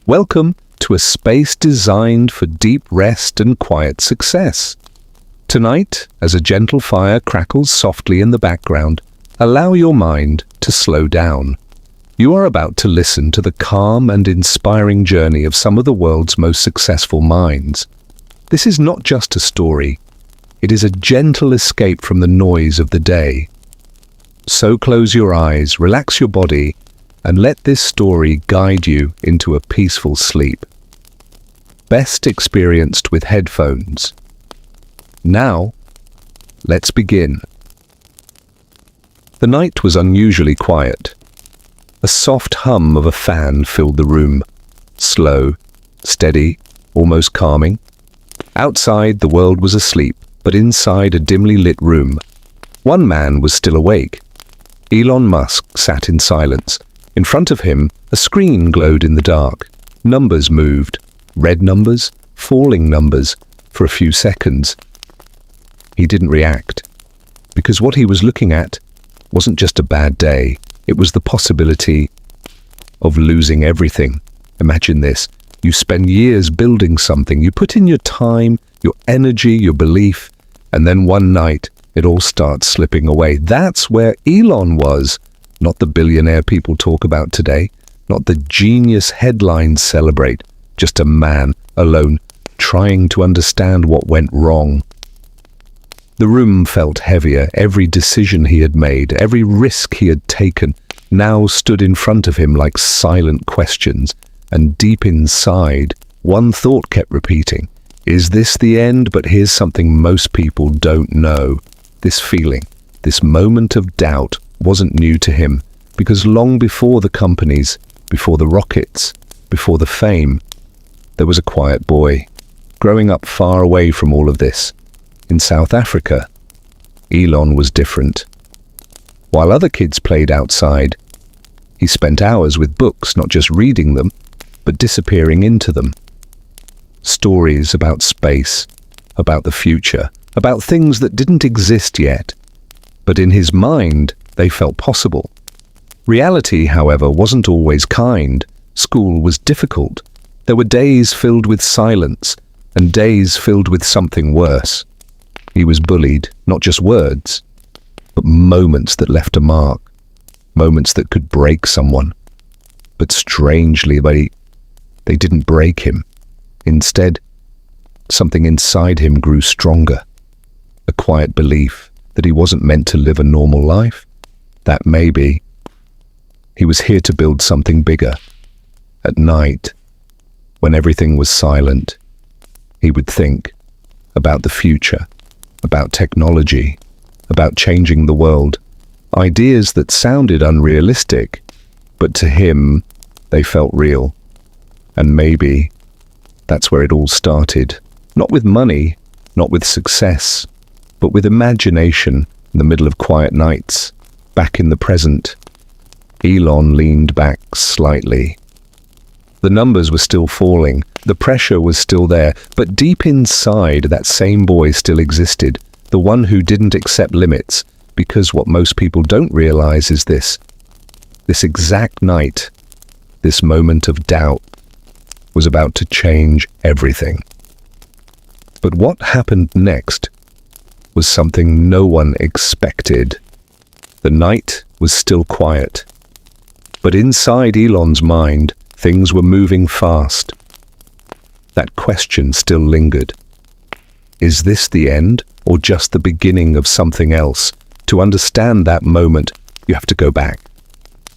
Welcome to a space designed for deep rest and quiet success. Tonight, as a gentle fire crackles softly in the background, allow your mind to slow down. You are about to listen to the calm and inspiring journey of some of the world's most successful minds. This is not just a story. It is a gentle escape from the noise of the day. So close your eyes, relax your body, and let this story guide you into a peaceful sleep. Best experienced with headphones. Now, let's begin. The night was unusually quiet. A soft hum of a fan filled the room. Slow, steady, almost calming. Outside, the world was asleep, but inside a dimly lit room, one man was still awake. Elon Musk sat in silence. In front of him, a screen glowed in the dark. Numbers moved. Red numbers, falling numbers, for a few seconds. He didn't react, because what he was looking at wasn't just a bad day. It was the possibility of losing everything. Imagine this. You spend years building something. You put in your time, your energy, your belief, and then one night, it all starts slipping away. That's where Elon was, not the billionaire people talk about today, not the genius headlines celebrate, just a man alone, trying to understand what went wrong. The room felt heavier. Every decision he had made, every risk he had taken, now stood in front of him like silent questions. And deep inside, one thought kept repeating, is this the end? But here's something most people don't know. This feeling, this moment of doubt, wasn't new to him, because long before the companies, before the rockets, before the fame, there was a quiet boy, growing up far away from all of this. In South Africa, Elon was different. While other kids played outside, he spent hours with books, not just reading them, but disappearing into them. Stories about space, about the future, about things that didn't exist yet, but in his mind, they felt possible. Reality, however, wasn't always kind. School was difficult. There were days filled with silence, and days filled with something worse. He was bullied, not just words, but moments that left a mark, moments that could break someone. But strangely, they didn't break him. Instead, something inside him grew stronger. A quiet belief that he wasn't meant to live a normal life. That maybe he was here to build something bigger. At night, when everything was silent, he would think about the future, about technology, about changing the world. Ideas that sounded unrealistic, but to him, they felt real. And maybe that's where it all started. Not with money, not with success, but with imagination in the middle of quiet nights. Back in the present, Elon leaned back slightly. The numbers were still falling, the pressure was still there, but deep inside that same boy still existed, the one who didn't accept limits, because what most people don't realize is this exact night, this moment of doubt, was about to change everything. But what happened next was something no one expected. The night was still quiet, but inside Elon's mind, things were moving fast. That question still lingered. Is this the end, or just the beginning of something else? To understand that moment, you have to go back.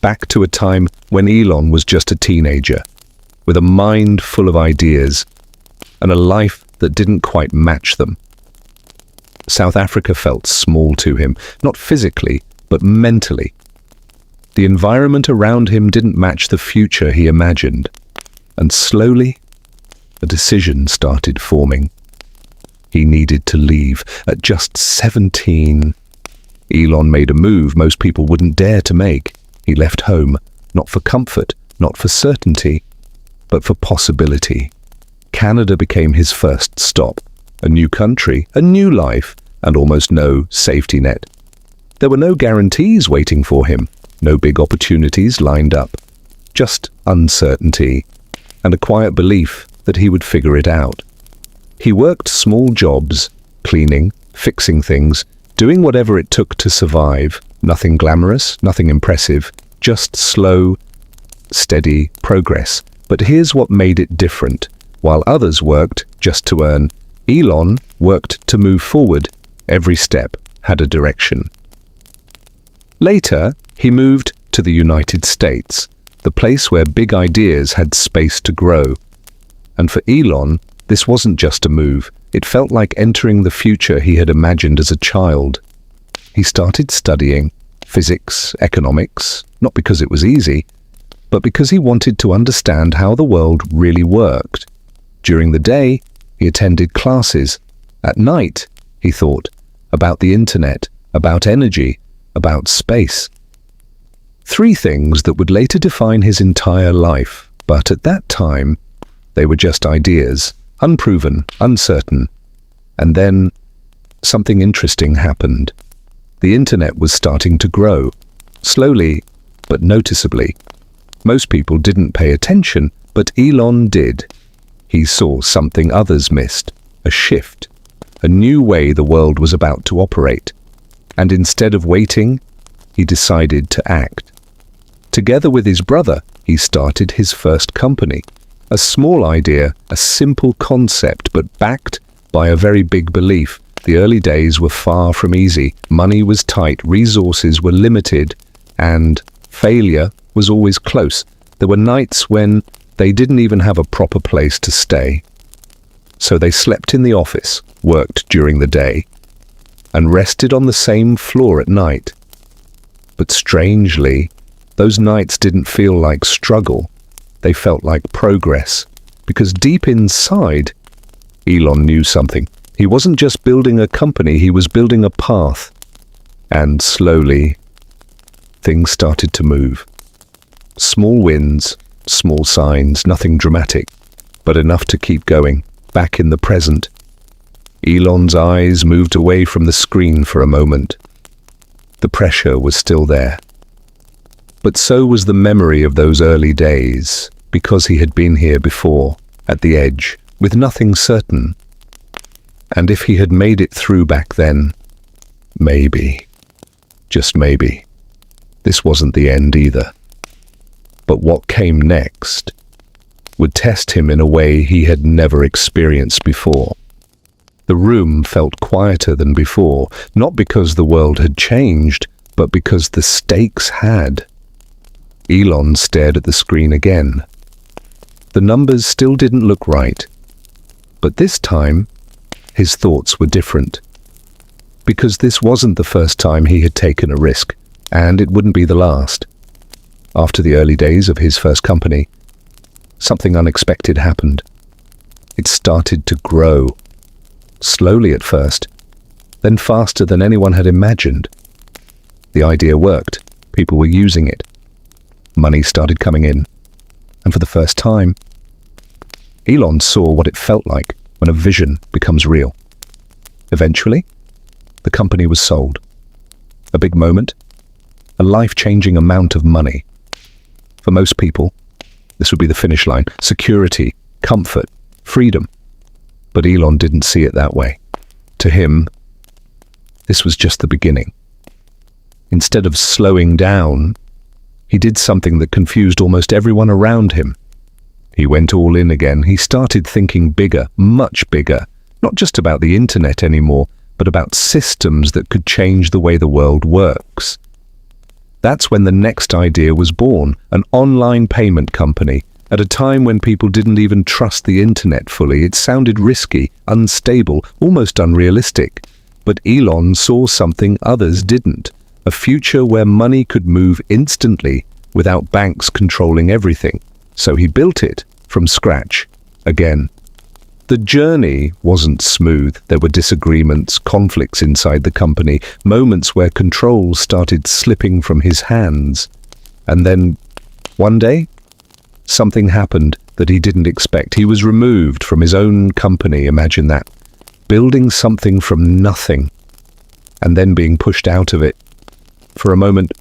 Back to a time when Elon was just a teenager, with a mind full of ideas, and a life that didn't quite match them. South Africa felt small to him, not physically, but mentally. The environment around him didn't match the future he imagined, and slowly, a decision started forming. He needed to leave. At just 17, Elon made a move most people wouldn't dare to make. He left home, not for comfort, not for certainty, but for possibility. Canada became his first stop. A new country, a new life, and almost no safety net. There were no guarantees waiting for him, no big opportunities lined up, just uncertainty. and a quiet belief that he would figure it out. He worked small jobs, cleaning, fixing things, doing whatever it took to survive. Nothing glamorous, nothing impressive, just slow, steady progress. But here's what made it different. While others worked just to earn, Elon worked to move forward. Every step had a direction. Later, he moved to the United States, the place where big ideas had space to grow. And for Elon, this wasn't just a move. It felt like entering the future he had imagined as a child. He started studying physics, economics, not because it was easy, but because he wanted to understand how the world really worked. During the day, he attended classes. At night, he thought about the internet, about energy, about space. 3 things that would later define his entire life, but at that time, they were just ideas, unproven, uncertain. And then, something interesting happened. The internet was starting to grow, slowly but noticeably. Most people didn't pay attention, but Elon did. He saw something others missed, a shift, a new way the world was about to operate. And instead of waiting, he decided to act. Together with his brother, he started his first company. A small idea, a simple concept, but backed by a very big belief. The early days were far from easy. Money was tight, resources were limited, and failure was always close. There were nights when they didn't even have a proper place to stay. So they slept in the office, worked during the day, and rested on the same floor at night. But strangely, those nights didn't feel like struggle. They felt like progress, because deep inside, Elon knew something. He wasn't just building a company, he was building a path. And slowly, things started to move. Small wins, small signs, nothing dramatic, but enough to keep going. Back in the present, Elon's eyes moved away from the screen for a moment. The pressure was still there. But so was the memory of those early days, because he had been here before, at the edge, with nothing certain. And if he had made it through back then, maybe, just maybe, this wasn't the end either. But what came next would test him in a way he had never experienced before. The room felt quieter than before, not because the world had changed, but because the stakes had. Elon stared at the screen again. The numbers still didn't look right, but this time, his thoughts were different. Because this wasn't the first time he had taken a risk, and it wouldn't be the last. After the early days of his first company, something unexpected happened. It started to grow. Slowly at first, then faster than anyone had imagined. The idea worked. People were using it. Money started coming in. And for the first time, Elon saw what it felt like when a vision becomes real. Eventually, the company was sold. A big moment, a life-changing amount of money. For most people, this would be the finish line. Security, comfort, freedom. But Elon didn't see it that way. To him, this was just the beginning. Instead of slowing down, he did something that confused almost everyone around him. He went all in again. He started thinking bigger, much bigger. Not just about the internet anymore, but about systems that could change the way the world works. That's when the next idea was born, an online payment company. At a time when people didn't even trust the internet fully, it sounded risky, unstable, almost unrealistic. But Elon saw something others didn't. A future where money could move instantly without banks controlling everything. So he built it from scratch, again. The journey wasn't smooth. There were disagreements, conflicts inside the company, moments where control started slipping from his hands. And then, one day, something happened that he didn't expect. He was removed from his own company, imagine that. Building something from nothing, and then being pushed out of it. For a moment,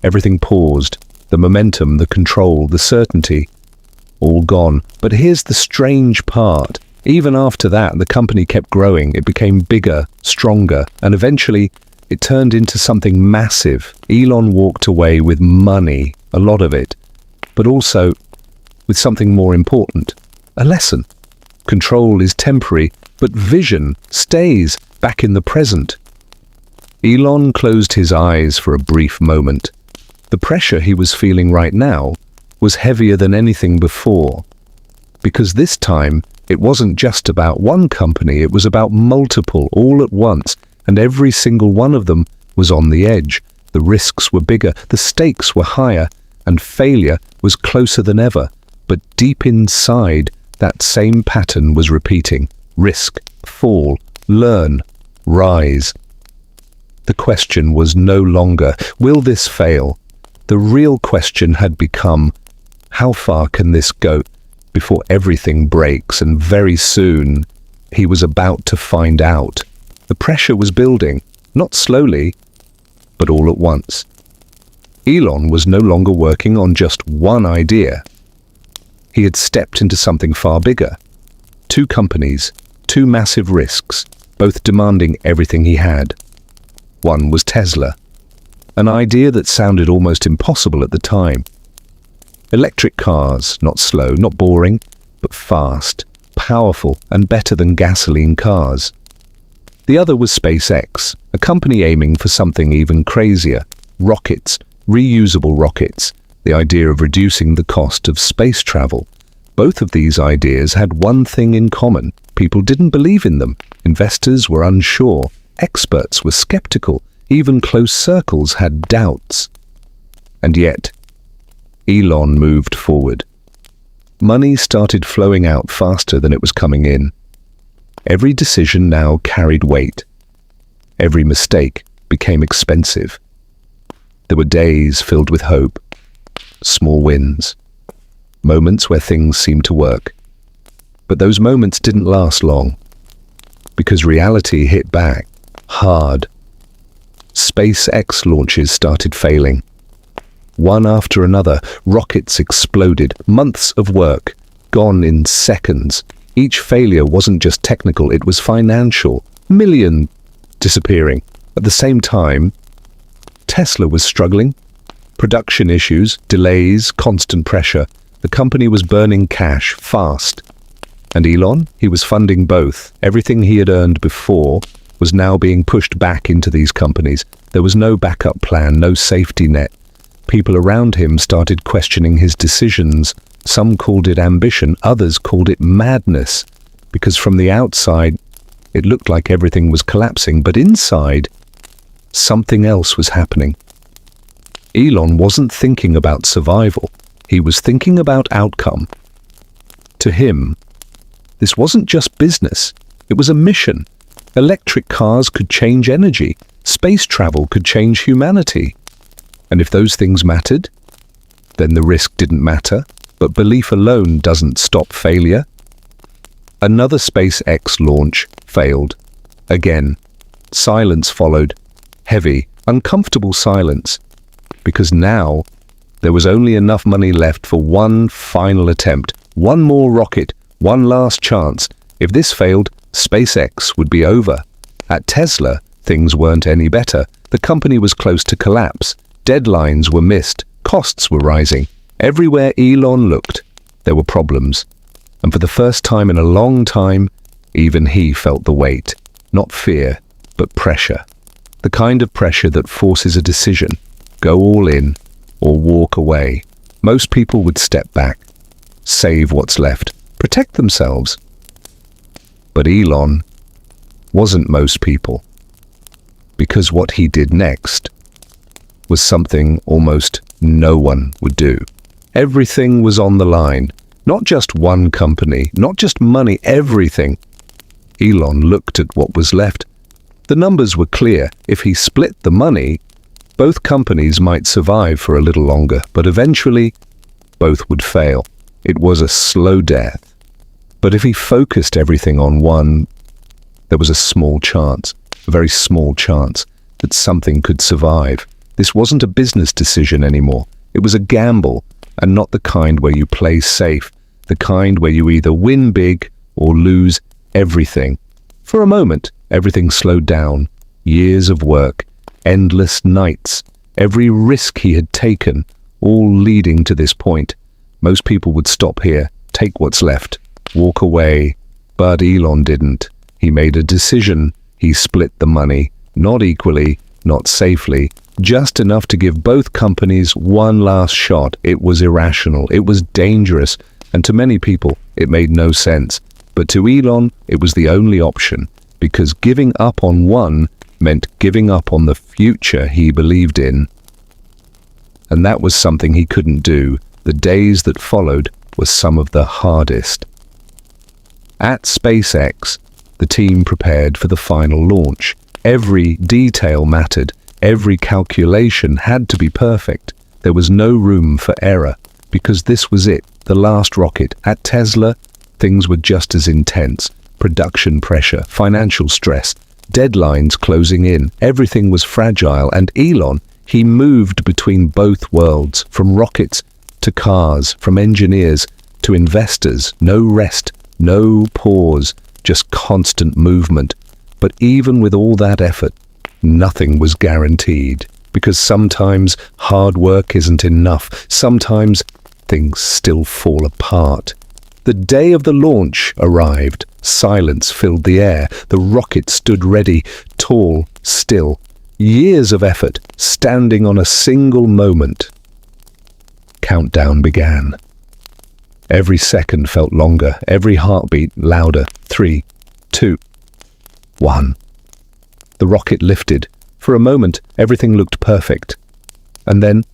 everything paused. The momentum, the control, the certainty, all gone. But here's the strange part. Even after that, the company kept growing. It became bigger, stronger, and eventually it turned into something massive. Elon walked away with money, a lot of it, but also with something more important, a lesson. Control is temporary, but vision stays back in the present. Elon closed his eyes for a brief moment. The pressure he was feeling right now was heavier than anything before, because this time it wasn't just about one company, it was about multiple all at once, and every single one of them was on the edge. The risks were bigger, the stakes were higher, and failure was closer than ever. But deep inside, that same pattern was repeating. Risk, fall, learn, rise. The question was no longer, will this fail? The real question had become, how far can this go before everything breaks? And very soon, he was about to find out. The pressure was building, not slowly, but all at once. Elon was no longer working on just one idea. He had stepped into something far bigger. 2 companies, 2 massive risks, both demanding everything he had. One was Tesla, an idea that sounded almost impossible at the time. Electric cars, not slow, not boring, but fast, powerful, and better than gasoline cars. The other was SpaceX, a company aiming for something even crazier. Rockets, reusable rockets, the idea of reducing the cost of space travel. Both of these ideas had one thing in common. People didn't believe in them. Investors were unsure. Experts were skeptical. Even close circles had doubts. And yet, Elon moved forward. Money started flowing out faster than it was coming in. Every decision now carried weight. Every mistake became expensive. There were days filled with hope, small wins, moments where things seemed to work. But those moments didn't last long, because reality hit back hard. SpaceX launches started failing. One after another, rockets exploded, months of work gone in seconds. Each failure wasn't just technical, it was financial. Millions disappearing. At the same time, Tesla was struggling. Production issues, delays, constant pressure. The company was burning cash fast. And Elon, he was funding both. Everything he had earned before was now being pushed back into these companies. There was no backup plan, no safety net. People around him started questioning his decisions. Some called it ambition, others called it madness, because from the outside, it looked like everything was collapsing, but inside, something else was happening. Elon wasn't thinking about survival. He was thinking about outcome. To him, this wasn't just business. It was a mission. Electric cars could change energy. Space travel could change humanity. And if those things mattered, then the risk didn't matter. But belief alone doesn't stop failure. Another SpaceX launch failed. Again, silence followed. Heavy, uncomfortable silence. Because now, there was only enough money left for one final attempt. One more rocket. One last chance. If this failed, SpaceX would be over. At Tesla, things weren't any better. The company was close to collapse. Deadlines were missed. Costs were rising. Everywhere Elon looked, there were problems. And for the first time in a long time, even he felt the weight. Not fear, but pressure. The kind of pressure that forces a decision. Go all in, or walk away. Most people would step back, save what's left, protect themselves. But Elon wasn't most people. Because what he did next was something almost no one would do. Everything was on the line. Not just one company, not just money, everything. Elon looked at what was left. The numbers were clear. If he split the money, both companies might survive for a little longer, but eventually, both would fail. It was a slow death. But if he focused everything on one, there was a small chance, a very small chance, that something could survive. This wasn't a business decision anymore. It was a gamble, and not the kind where you play safe, the kind where you either win big or lose everything. For a moment, everything slowed down. Years of work, endless nights, every risk he had taken, all leading to this point. Most people would stop here, take what's left, walk away. But Elon didn't. He made a decision. He split the money, not equally, not safely, just enough to give both companies one last shot. It was irrational, it was dangerous, and to many people, it made no sense. But to Elon, it was the only option, because giving up on one meant giving up on the future he believed in. And that was something he couldn't do. The days that followed were some of the hardest. At SpaceX, the team prepared for the final launch. Every detail mattered. Every calculation had to be perfect. There was no room for error, because this was it, the last rocket. At Tesla, things were just as intense. Production pressure, financial stress, deadlines closing in. Everything was fragile, and Elon, he moved between both worlds, from rockets to cars, from engineers to investors. No rest, no pause, just constant movement. But even with all that effort, nothing was guaranteed, because sometimes hard work isn't enough. Sometimes things still fall apart. The day of the launch arrived. Silence filled the air. The rocket stood ready, tall, still. Years of effort, standing on a single moment. Countdown began. Every second felt longer, every heartbeat louder. 3, 2, 1. The rocket lifted. For a moment, everything looked perfect. And then,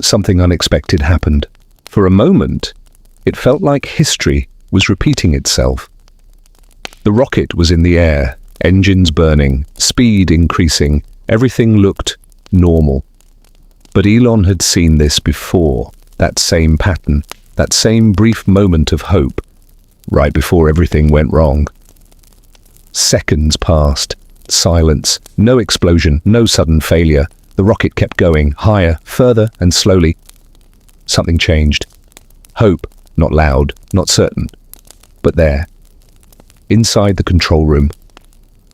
something unexpected happened. For a moment, it felt like history was repeating itself. The rocket was in the air, engines burning, speed increasing. Everything looked normal. But Elon had seen this before, that same pattern, that same brief moment of hope, right before everything went wrong. Seconds passed. Silence. No explosion, no sudden failure. The rocket kept going, higher, further, and slowly. Something changed. Hope, not loud, not certain, but there. Inside the control room,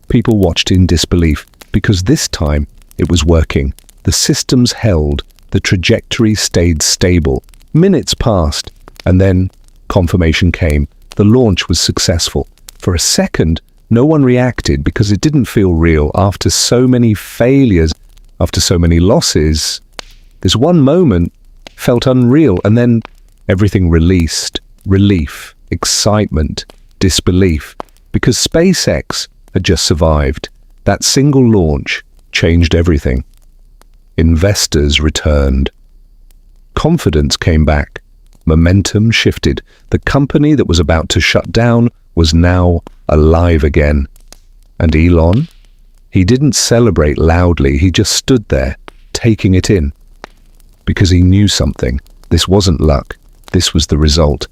people watched in disbelief, because this time it was working. The systems held, the trajectory stayed stable. Minutes passed, and then confirmation came. The launch was successful. For a second, no one reacted because it didn't feel real. After so many failures, after so many losses, this one moment felt unreal, and then everything released. Relief, excitement, disbelief, because SpaceX had just survived. That single launch changed everything. Investors returned. Confidence came back. Momentum shifted. The company that was about to shut down was now alive again. And Elon? He didn't celebrate loudly. He just stood there, taking it in. Because he knew something. This wasn't luck. This was the result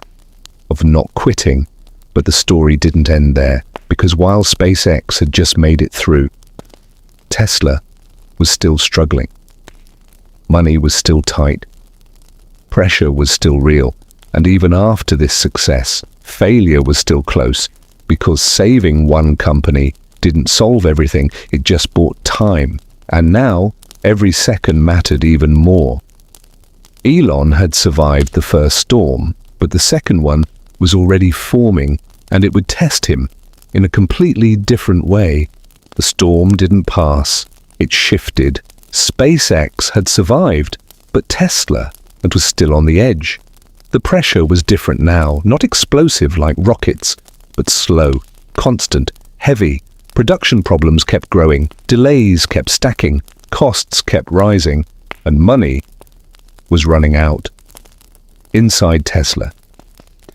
of not quitting. But the story didn't end there, because while SpaceX had just made it through, Tesla was still struggling. Money was still tight. Pressure was still real. And even after this success, failure was still close, because saving one company didn't solve everything, it just bought time. And now, every second mattered even more. Elon had survived the first storm, but the second one was already forming, and it would test him in a completely different way. The storm didn't pass, it shifted. SpaceX had survived, but Tesla, it was still on the edge. The pressure was different now, not explosive like rockets, but slow, constant, heavy. Production problems kept growing, delays kept stacking, costs kept rising, and money was running out. Inside Tesla,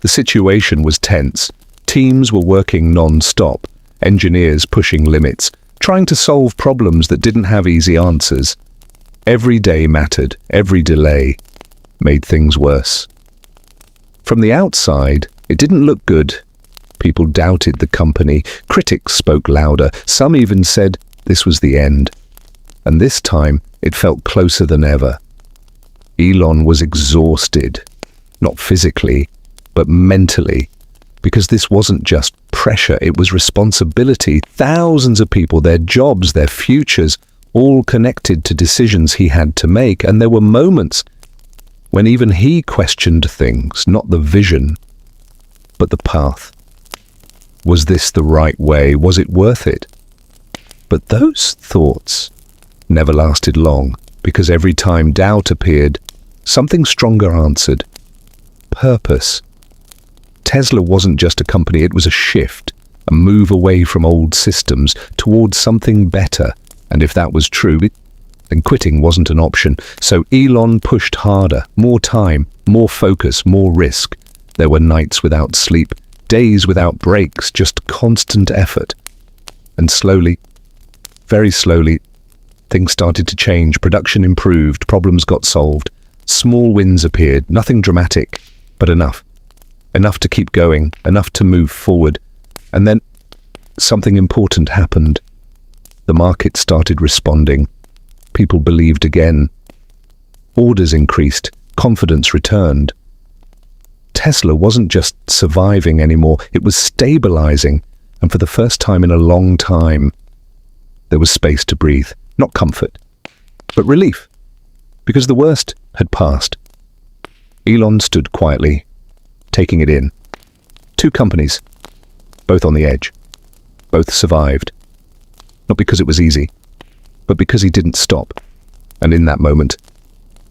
the situation was tense. Teams were working non-stop, engineers pushing limits, trying to solve problems that didn't have easy answers. Every day mattered, every delay made things worse. From the outside, it didn't look good. People doubted the company, critics spoke louder, some even said this was the end. And this time, it felt closer than ever. Elon was exhausted, not physically, but mentally. Because this wasn't just pressure, it was responsibility. Thousands of people, their jobs, their futures, all connected to decisions he had to make. And there were moments when even he questioned things, not the vision, but the path. Was this the right way? Was it worth it? But those thoughts never lasted long, because every time doubt appeared, something stronger answered. Purpose. Tesla wasn't just a company, it was a shift, a move away from old systems towards something better. And if that was true, then quitting wasn't an option. So Elon pushed harder, more time, more focus, more risk. There were nights without sleep, days without breaks, just constant effort. And slowly, very slowly, things started to change. Production improved, problems got solved. Small wins appeared, nothing dramatic, but enough. Enough to keep going, enough to move forward. And then something important happened. The market started responding. People believed again. Orders increased, confidence returned. Tesla wasn't just surviving anymore, it was stabilizing. And for the first time in a long time, there was space to breathe. Not comfort, but relief. Because the worst had passed. Elon stood quietly, taking it in. Two companies, both on the edge. Both survived. Not because it was easy, but because he didn't stop. And in that moment,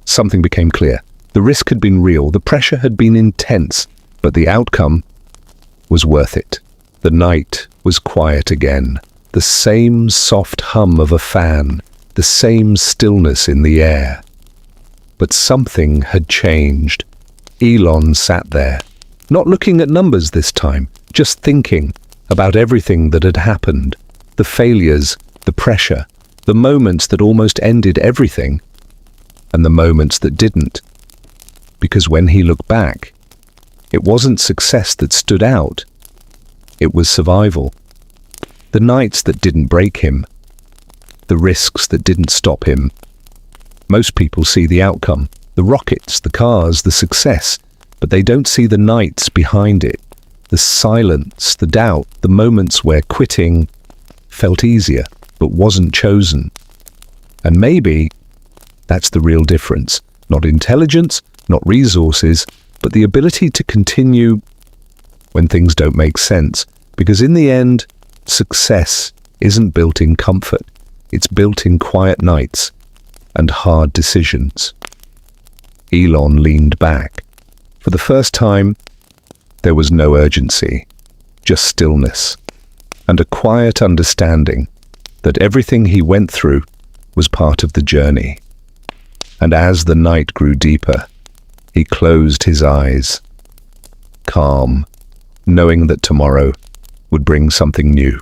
something became clear. The risk had been real, the pressure had been intense, but the outcome was worth it. The night was quiet again. The same soft hum of a fan, the same stillness in the air. But something had changed. Elon sat there, not looking at numbers this time, just thinking about everything that had happened, the failures, the pressure, the moments that almost ended everything, and the moments that didn't. Because when he looked back, it wasn't success that stood out, it was survival. The nights that didn't break him, the risks that didn't stop him. Most people see the outcome, the rockets, the cars, the success, but they don't see the nights behind it, the silence, the doubt, the moments where quitting felt easier, but wasn't chosen. And maybe that's the real difference. Not intelligence, not resources, but the ability to continue when things don't make sense. Because in the end, success isn't built in comfort. It's built in quiet nights and hard decisions. Elon leaned back. For the first time, there was no urgency, just stillness, and a quiet understanding that everything he went through was part of the journey. And as the night grew deeper, he closed his eyes, calm, knowing that tomorrow would bring something new.